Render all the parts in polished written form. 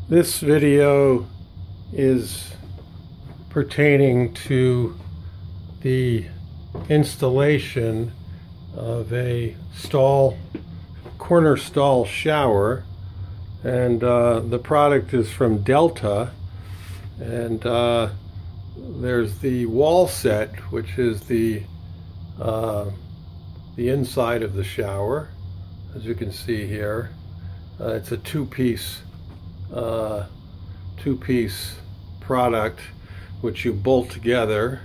This video is pertaining to the installation of a corner stall shower, and the product is from Delta, and there's the wall set, which is the inside of the shower, as you can see here. It's a two-piece product which you bolt together,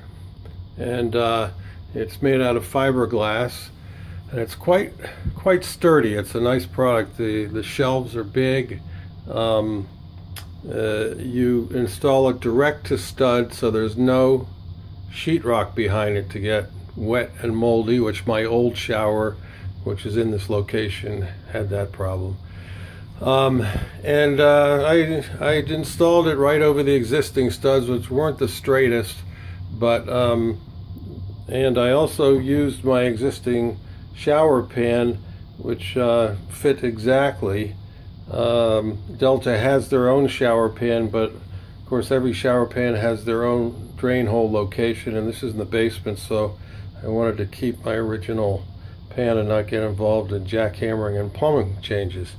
and it's made out of fiberglass, and it's quite sturdy. It's a nice product. The shelves are big. You install it direct to stud, so there's no sheetrock behind it to get wet and moldy, which my old shower, which is in this location, had that problem. I installed it right over the existing studs, which weren't the straightest, but and I also used my existing shower pan, which fit exactly. Delta has their own shower pan, but of course every shower pan has their own drain hole location, and this is in the basement, so I wanted to keep my original pan and not get involved in jackhammering and plumbing changes.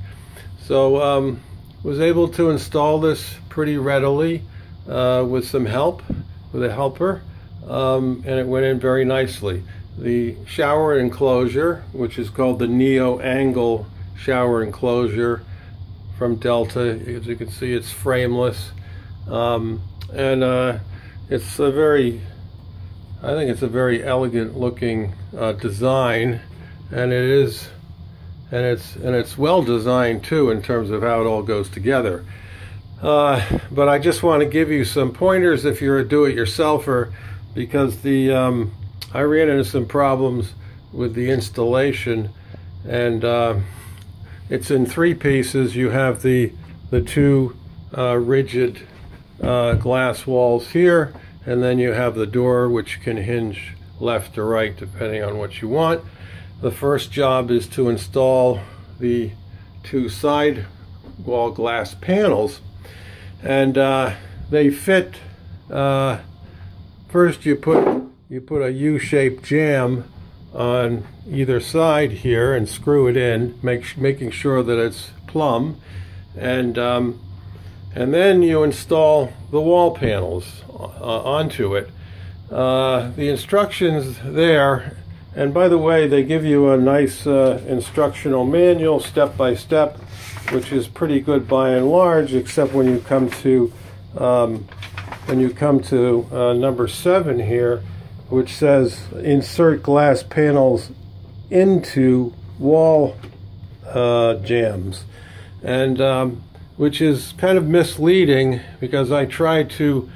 So was able to install this pretty readily with some help, with a helper, and it went in very nicely. The shower enclosure, which is called the Neo Angle shower enclosure from Delta, as you can see, it's frameless, and it's a very, I think it's a very elegant looking design, and it's well designed too in terms of how it all goes together. But I just want to give you some pointers if you're a do-it-yourselfer, because I ran into some problems with the installation, and it's in three pieces. You have the two rigid glass walls here, and then you have the door, which can hinge left or right depending on what you want. The first job is to install the two side wall glass panels, and they fit. First you put a U-shaped jamb on either side here and screw it in, making sure that it's plumb, and then you install the wall panels onto it. The instructions there. And by the way, they give you a nice instructional manual, step by step, which is pretty good by and large, except when you come to number 7 here, which says insert glass panels into wall jambs, and which is kind of misleading, because I tried to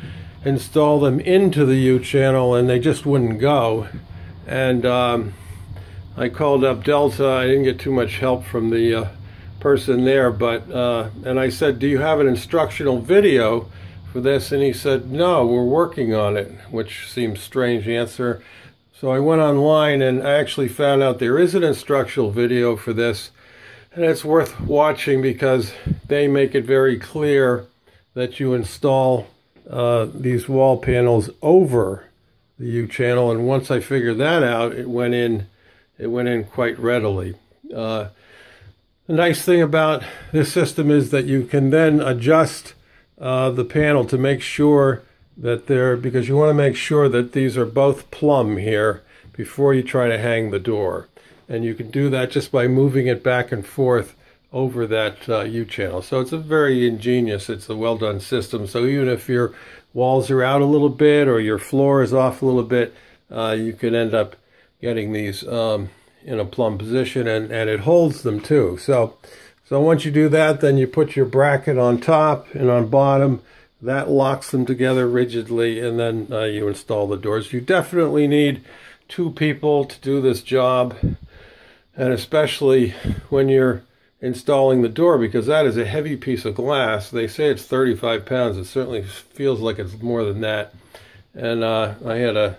install them into the U-channel and they just wouldn't go. And I called up Delta. I didn't get too much help from the person there, but and I said, do you have an instructional video for this? And he said, no, we're working on it, which seems strange answer. So I went online and I actually found out there is an instructional video for this, and it's worth watching because they make it very clear that you install these wall panels over the U-channel, and once I figured that out, it went in quite readily. The nice thing about this system is that you can then adjust the panel to make sure that because you want to make sure that these are both plumb here before you try to hang the door, and you can do that just by moving it back and forth over that U-channel. So it's a very ingenious, it's a well done system. So even if your walls are out a little bit or your floor is off a little bit, you can end up getting these in a plumb position, and it holds them too. So once you do that, then you put your bracket on top and on bottom. That locks them together rigidly, and then you install the doors. You definitely need 2 people to do this job, and especially when you're installing the door, because that is a heavy piece of glass. They say it's 35 pounds. It certainly feels like it's more than that. And I had a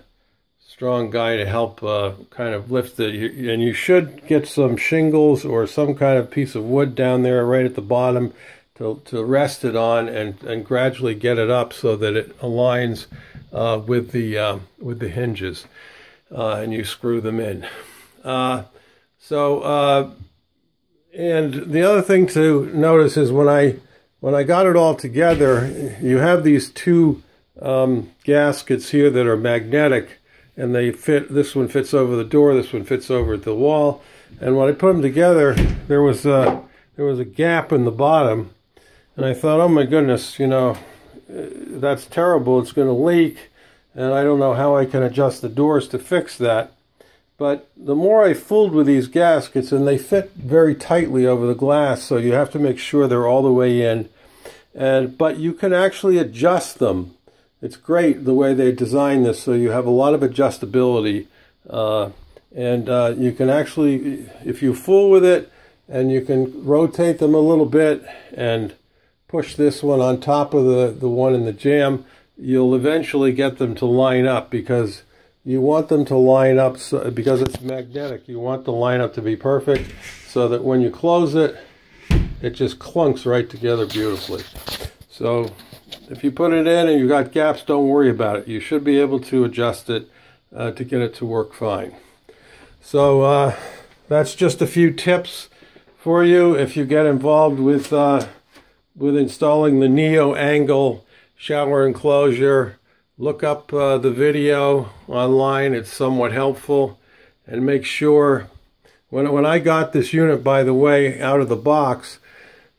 strong guy to help kind of lift it. And you should get some shingles or some kind of piece of wood down there right at the bottom to rest it on and gradually get it up so that it aligns with the hinges, and you screw them in. And the other thing to notice is when I got it all together, you have these two gaskets here that are magnetic, and they fit. This one fits over the door, this one fits over the wall. And when I put them together, there was a gap in the bottom, and I thought, oh my goodness, you know, that's terrible. It's going to leak, and I don't know how I can adjust the doors to fix that. But the more I fooled with these gaskets, and they fit very tightly over the glass, so you have to make sure they're all the way in. But you can actually adjust them. It's great the way they design this, so you have a lot of adjustability. You can actually, if you fool with it, and you can rotate them a little bit and push this one on top of the one in the jamb, you'll eventually get them to line up, because you want them to line up, because it's magnetic. You want the lineup to be perfect so that when you close it, it just clunks right together beautifully. So if you put it in and you got gaps, don't worry about it. You should be able to adjust it to get it to work fine. So that's just a few tips for you if you get involved with installing the Neo Angle shower enclosure. Look up the video online. It's somewhat helpful. And make sure, when I got this unit, by the way, out of the box,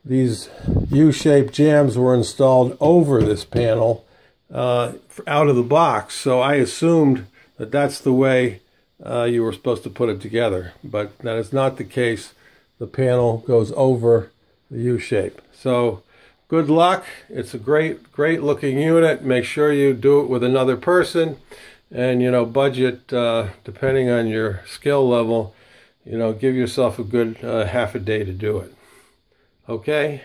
these U-shaped jambs were installed over this panel out of the box. So I assumed that that's the way you were supposed to put it together. But that is not the case. The panel goes over the U-shape. So good luck. It's a great looking unit. Make sure you do it with another person, and, you know, budget depending on your skill level. You know, give yourself a good half a day to do it. Okay?